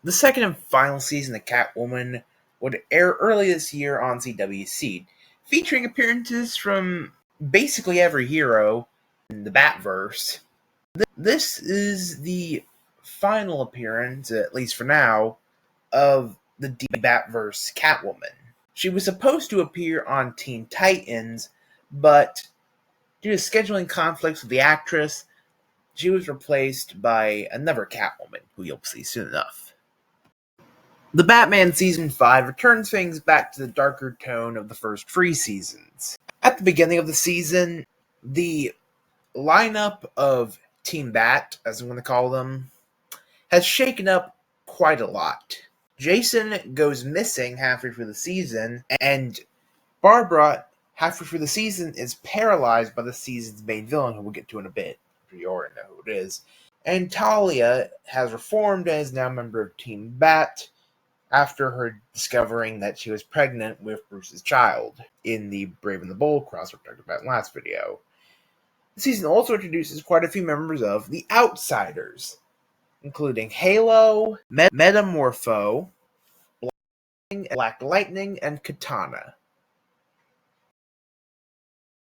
The second and final season of Catwoman would air early this year on CWC, featuring appearances from basically every hero in the Batverse. This is the final appearance, at least for now, of the Batverse Catwoman. She was supposed to appear on Teen Titans, but due to scheduling conflicts with the actress, she was replaced by another Catwoman, who you'll see soon enough. The Batman Season 5 returns things back to the darker tone of the first 3 seasons. At the beginning of the season, the lineup of Team Bat, as I'm going to call them, has shaken up quite a lot. Jason goes missing halfway through the season, and Barbara, halfway through the season, is paralyzed by the season's main villain, who we'll get to in a bit. You already know who it is. And Talia has reformed and is now a member of Team Bat after her discovering that she was pregnant with Bruce's child in the Brave and the Bold crossover talked about in the last video. The season also introduces quite a few members of the Outsiders, including Halo, Metamorpho, Black Lightning, and Katana.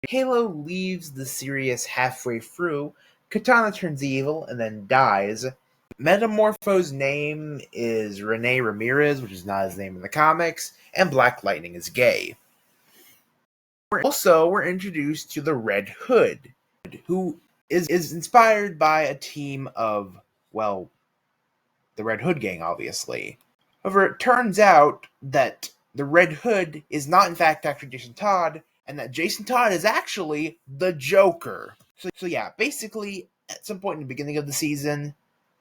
Halo leaves the series halfway through, Katana turns evil and then dies. Metamorpho's name is Rene Ramirez, which is not his name in the comics, and Black Lightning is gay. We're introduced to the Red Hood, who is inspired by a team of, well, the Red Hood gang, obviously. However, it turns out that the Red Hood is not in fact actually Jason Todd, and that Jason Todd is actually the Joker. So yeah, basically, at some point in the beginning of the season,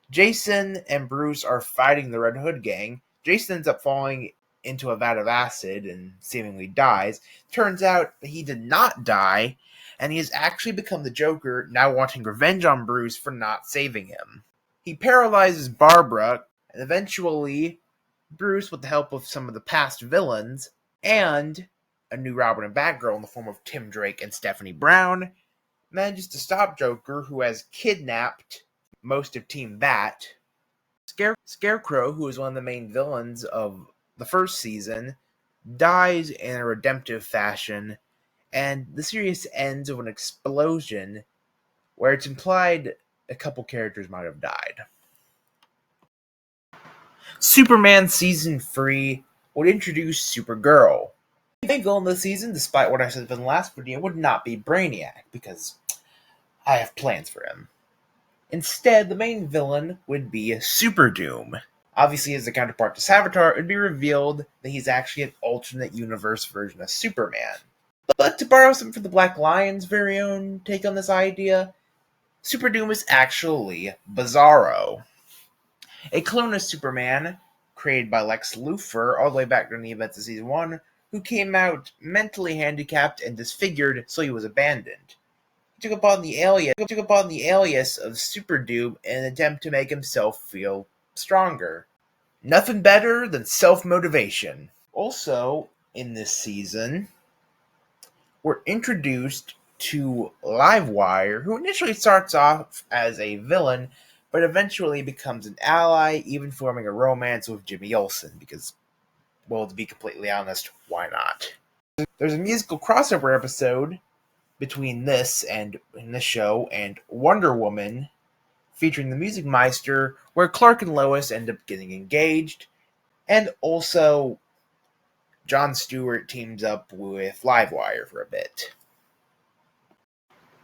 Jason and Bruce are fighting the Red Hood gang. Jason ends up falling into a vat of acid and seemingly dies. Turns out that he did not die, and he has actually become the Joker, now wanting revenge on Bruce for not saving him. He paralyzes Barbara, and eventually Bruce, with the help of some of the past villains, and a new Robin and Batgirl in the form of Tim Drake and Stephanie Brown, manages to stop Joker, who has kidnapped most of Team Bat. Scarecrow, who is one of the main villains of the first season, dies in a redemptive fashion, and the series ends with an explosion where it's implied a couple characters might have died. Superman Season 3 would introduce Supergirl. The main villain of the season, despite what I said in the last video, would not be Brainiac, because I have plans for him. Instead, the main villain would be Super Doom. Obviously, as a counterpart to Savitar, it would be revealed that he's actually an alternate universe version of Superman. But to borrow something from the Black Lion's very own take on this idea, Super Doom is actually Bizarro, a clone of Superman created by Lex Luthor all the way back during the events of Season 1, who came out mentally handicapped and disfigured, so he was abandoned. He took upon the alias of Super Doom in an attempt to make himself feel stronger. Nothing better than self-motivation. Also, in this season, we're introduced to Livewire, who initially starts off as a villain, but eventually becomes an ally, even forming a romance with Jimmy Olsen, because, well, to be completely honest, why not? There's a musical crossover episode between this show and Wonder Woman, featuring the Music Meister, where Clark and Lois end up getting engaged, and also Jon Stewart teams up with Livewire for a bit.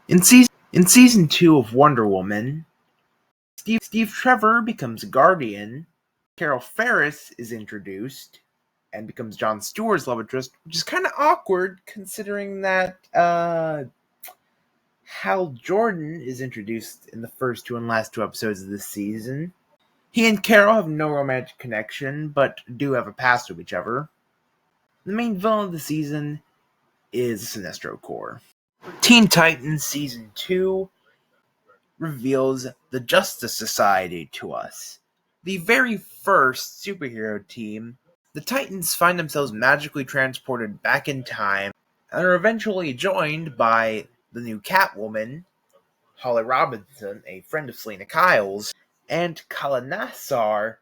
In season 2 of Wonder Woman, Steve Trevor becomes Guardian, Carol Ferris is introduced and becomes Jon Stewart's love interest, which is kind of awkward considering that Hal Jordan is introduced in the first 2 and last 2 episodes of this season. He and Carol have no romantic connection, but do have a past with each other. The main villain of the season is Sinestro Corps. Teen Titans Season 2 reveals the Justice Society to us. The very first superhero team, the Titans find themselves magically transported back in time and are eventually joined by the new Catwoman, Holly Robinson, a friend of Selena Kyle's, and Kalanassar,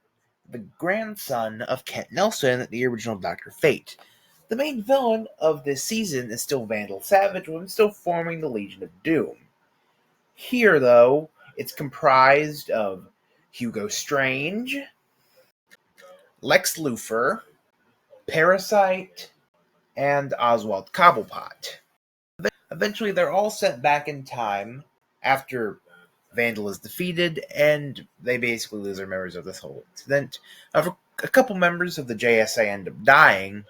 the grandson of Kent Nelson, the original Dr. Fate. The main villain of this season is still Vandal Savage, with him still forming the Legion of Doom. Here, though, it's comprised of Hugo Strange, Lex Luthor, Parasite, and Oswald Cobblepot. Eventually, they're all sent back in time after Vandal is defeated, and they basically lose their memories of this whole incident. A couple members of the JSA end up dying,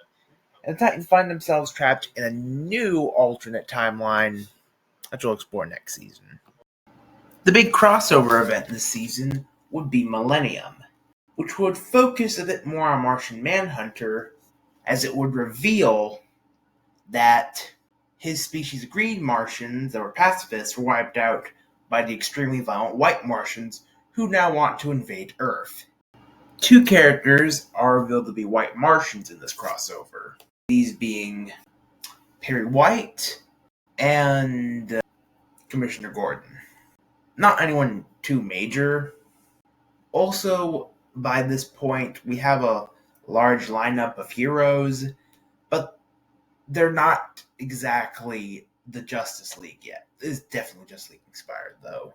and the Titans find themselves trapped in a new alternate timeline that we'll explore next season. The big crossover event this season would be Millennium, which would focus a bit more on Martian Manhunter, as it would reveal that his species' green Martians that were pacifists were wiped out by the extremely violent white Martians who now want to invade Earth. Two characters are revealed to be white Martians in this crossover, these being Perry White and Commissioner Gordon. Not anyone too major. Also, by this point, we have a large lineup of heroes, but they're not exactly the Justice League yet. It's definitely Justice League inspired, though.